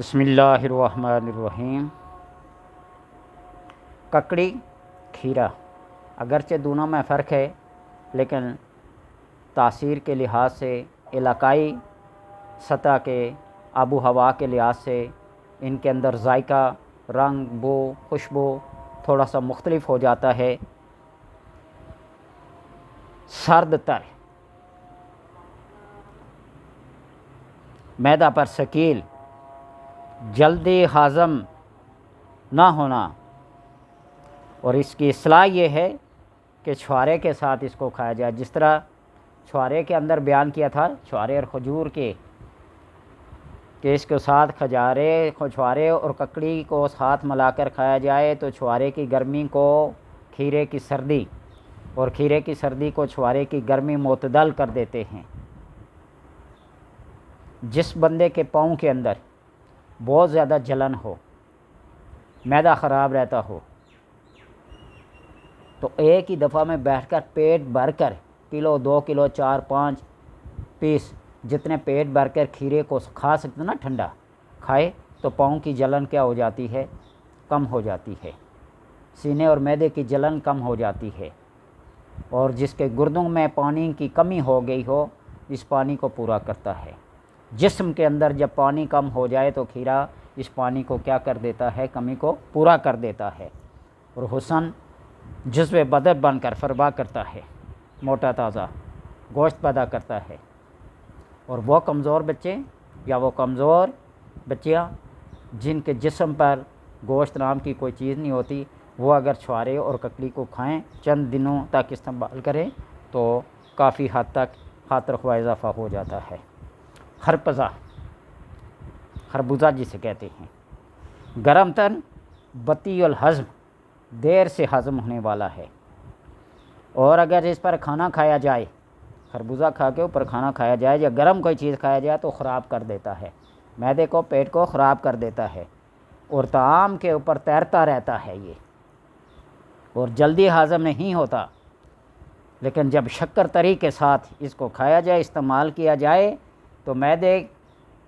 بسم اللہ الرحمن الرحیم۔ ککڑی، کھیرا، اگرچہ دونوں میں فرق ہے لیکن تاثیر کے لحاظ سے، علاقائی سطح کے، آب و ہوا کے لحاظ سے ان کے اندر ذائقہ، رنگ، بو، خوشبو تھوڑا سا مختلف ہو جاتا ہے۔ سرد تر، معدہ پر ثقیل، جلدی ہضم نہ ہونا، اور اس کی اصلاح یہ ہے کہ چھوارے کے ساتھ اس کو کھایا جائے، جس طرح چھوارے کے اندر بیان کیا تھا، چھوارے اور کھجور کے، کہ اس کے ساتھ چھوارے اور ککڑی کو ساتھ ملا کر کھایا جائے تو چھوارے کی گرمی کو کھیرے کی سردی، اور کھیرے کی سردی کو چھوارے کی گرمی معتدل کر دیتے ہیں۔ جس بندے کے پاؤں کے اندر بہت زیادہ جلن ہو، معدہ خراب رہتا ہو، تو ایک ہی دفعہ میں بیٹھ کر پیٹ بھر کر کلو، 2 کلو، 4، 5 پیس جتنے پیٹ بھر کر کھیرے کو کھا سکتے نا، ٹھنڈا کھائے تو پاؤں کی جلن کیا ہو جاتی ہے؟ کم ہو جاتی ہے، سینے اور معدے کی جلن کم ہو جاتی ہے، اور جس کے گردوں میں پانی کی کمی ہو گئی ہو، اس پانی کو پورا کرتا ہے۔ جسم کے اندر جب پانی کم ہو جائے تو کھیرا اس پانی کو کیا کر دیتا ہے؟ کمی کو پورا کر دیتا ہے، اور حسن جزو بدن بن کر فربا کرتا ہے، موٹا تازہ گوشت پیدا کرتا ہے۔ اور وہ کمزور بچے یا وہ کمزور بچیاں جن کے جسم پر گوشت نام کی کوئی چیز نہیں ہوتی، وہ اگر چھوارے اور ککڑی کو کھائیں، چند دنوں تک استعمال کریں تو کافی حد تک خاطر خواہ اضافہ ہو جاتا ہے۔ خرپزہ، خربوزہ جسے کہتے ہیں، گرم تن، بطیء الہضم، دیر سے ہضم ہونے والا ہے، اور اگر اس پر کھانا کھایا جائے، خربوزہ کھا کے اوپر کھانا کھایا جائے یا گرم کوئی چیز کھایا جائے تو خراب کر دیتا ہے، معدے کو، پیٹ کو خراب کر دیتا ہے، اور طعام کے اوپر تیرتا رہتا ہے یہ، اور جلدی ہضم نہیں ہوتا۔ لیکن جب شکر تری کے ساتھ اس کو کھایا جائے، استعمال کیا جائے تو معدے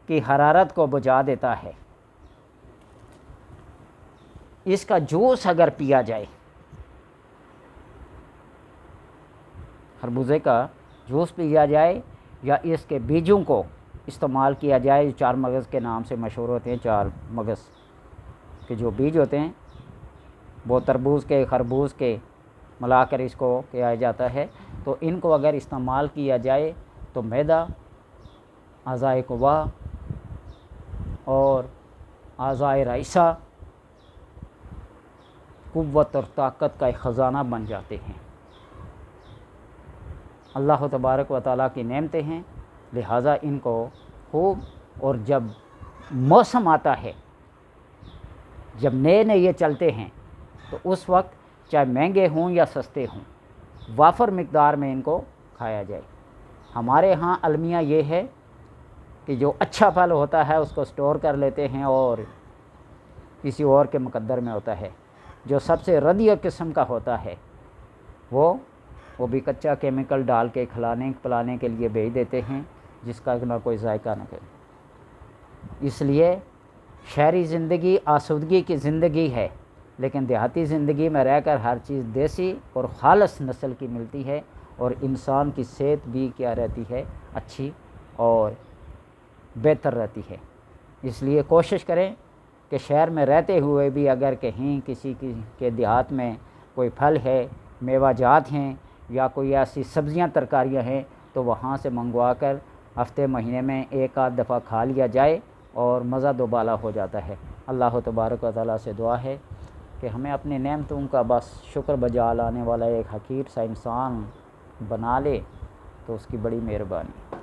کی حرارت کو بجھا دیتا ہے۔ اس کا جوس اگر پیا جائے، خربوزے کا جوس پیا جائے، یا اس کے بیجوں کو استعمال کیا جائے، 4 مغز کے نام سے مشہور ہوتے ہیں، 4 مغز کے جو بیج ہوتے ہیں وہ تربوز کے، خربوز کے ملا کر اس کو کیا جاتا ہے، تو ان کو اگر استعمال کیا جائے تو معدہ، اعضائے قوا اور اعضائے رئیسہ قوت اور طاقت کا ایک خزانہ بن جاتے ہیں۔ اللہ تبارک و تعالیٰ کی نعمتیں ہیں، لہٰذا ان کو خوب، اور جب موسم آتا ہے، جب نئے نئے یہ چلتے ہیں تو اس وقت چاہے مہنگے ہوں یا سستے ہوں، وافر مقدار میں ان کو کھایا جائے۔ ہمارے ہاں المیہ یہ ہے کہ جو اچھا پھل ہوتا ہے اس کو سٹور کر لیتے ہیں اور کسی اور کے مقدر میں ہوتا ہے، جو سب سے ردیع قسم کا ہوتا ہے وہ بھی کچا کیمیکل ڈال کے کھلانے پلانے کے لیے بھیج دیتے ہیں، جس کا نہ کوئی ذائقہ نہ کوئی۔ اس لیے شہری زندگی آسودگی کی زندگی ہے، لیکن دیہاتی زندگی میں رہ کر ہر چیز دیسی اور خالص نسل کی ملتی ہے، اور انسان کی صحت بھی کیا رہتی ہے؟ اچھی اور بہتر رہتی ہے۔ اس لیے کوشش کریں کہ شہر میں رہتے ہوئے بھی اگر کہیں کسی کے دیہات میں کوئی پھل ہے، میوہ جات ہیں، یا کوئی ایسی سبزیاں ترکاریاں ہیں تو وہاں سے منگوا کر ہفتے مہینے میں 1 آدھ دفعہ کھا لیا جائے اور مزہ دوبالا ہو جاتا ہے۔ اللہ تبارک و تعالیٰ سے دعا ہے کہ ہمیں اپنی نعمتوں کا بس شکر بجا لانے والا ایک حقیر سا انسان بنا لے تو اس کی بڑی مہربانی۔